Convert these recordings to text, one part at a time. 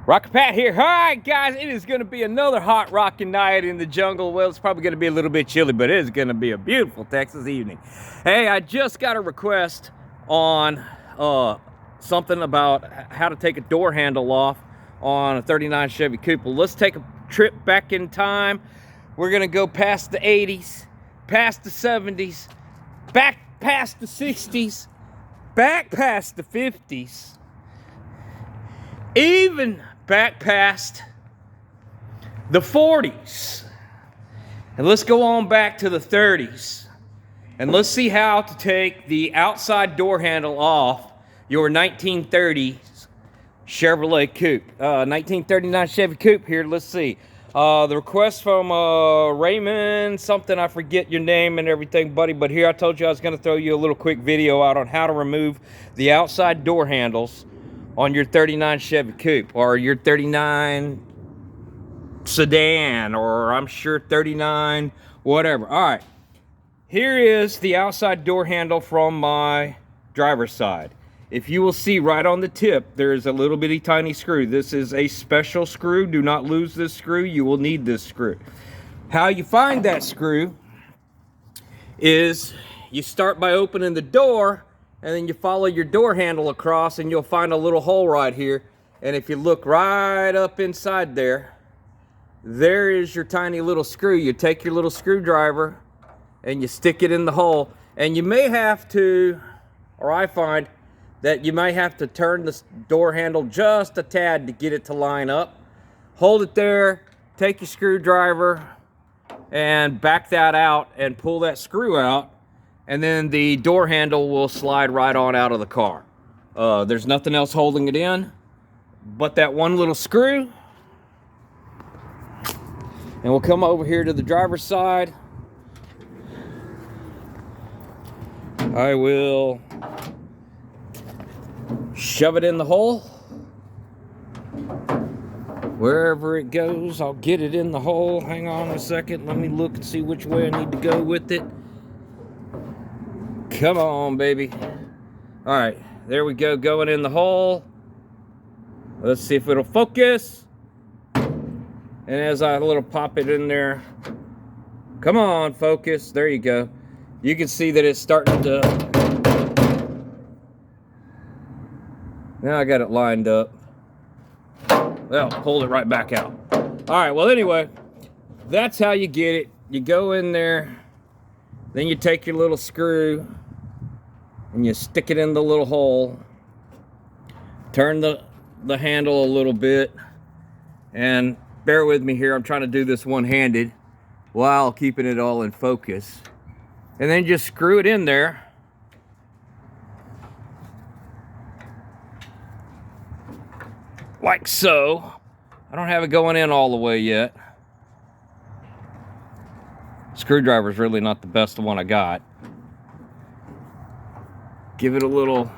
Rocket Pat here. All right, guys, it is going to be another hot rocking night in the jungle. Well, it's probably going to be a little bit chilly, but it is going to be a beautiful Texas evening. Hey, I just got a request on something about how to take a door handle off on a 39 Chevy Coupe. Well, let's take a trip back in time. We're going to go past the 80s, past the 70s, back past the 60s, back past the 50s, even back past the 40s. And let's go on back to the 30s. And let's see how to take the outside door handle off your 1930s Chevrolet Coupe. 1939 Chevy Coupe here. Let's see. The request from Raymond something, I forget your name and everything, buddy, but here I told you I was going to throw you a little quick video out on how to remove the outside door handles on your 39 Chevy Coupe or your 39 sedan, or I'm sure 39 whatever. All right, here is the outside door handle from my driver's side. If you will see right on the tip, there is a little bitty tiny screw. This is a special screw. Do not lose this screw. You will need this screw. How you find that screw is you start by opening the door, and then you follow your door handle across, and you'll find a little hole right here. And if you look right up inside there, there is your tiny little screw. You take your little screwdriver and you stick it in the hole. And you may have to, or I find that you might have to turn the door handle just a tad to get it to line up. Hold it there, take your screwdriver and back that out and pull that screw out, and then the door handle will slide right on out of the car. There's nothing else holding it in but that one little screw. And we'll come over here to the driver's side. I will shove it in the hole. Wherever it goes, I'll get it in the hole. Hang on a second. Let me look and see which way I need to go with it. Come on, baby. All right, there we go, going in the hole. Let's see if it'll focus. And as I little pop it in there, come on, focus. There you go. You can see that it's starting to. Now I got it lined up. Well, hold it right back out. All right, well, anyway, that's how you get it. You go in there, then you take your little screw and you stick it in the little hole. Turn the handle a little bit, and bear with me here. I'm trying to do this one-handed while keeping it all in focus. And then just screw it in there. Like so. I don't have it going in all the way yet. Screwdriver's really not the best one I got. Give it a little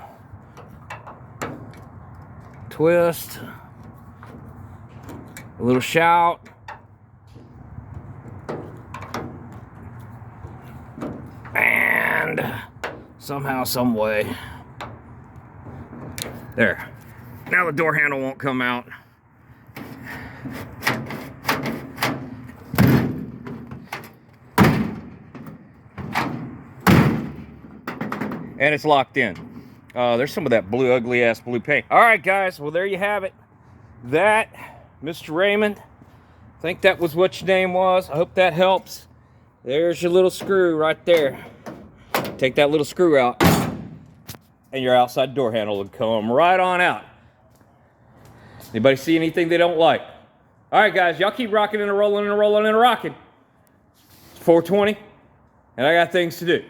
twist. A little shout. And somehow, some way. There. Now the door handle won't come out. And it's locked in. There's some of that blue, ugly ass blue paint. All right, guys, well, there you have it. That, Mr. Raymond, I think that was what your name was. I hope that helps. There's your little screw right there. Take that little screw out, and your outside door handle will come right on out. Anybody see anything they don't like? All right, guys, y'all keep rocking and rolling and rolling and rocking. It's 4:20, and I got things to do.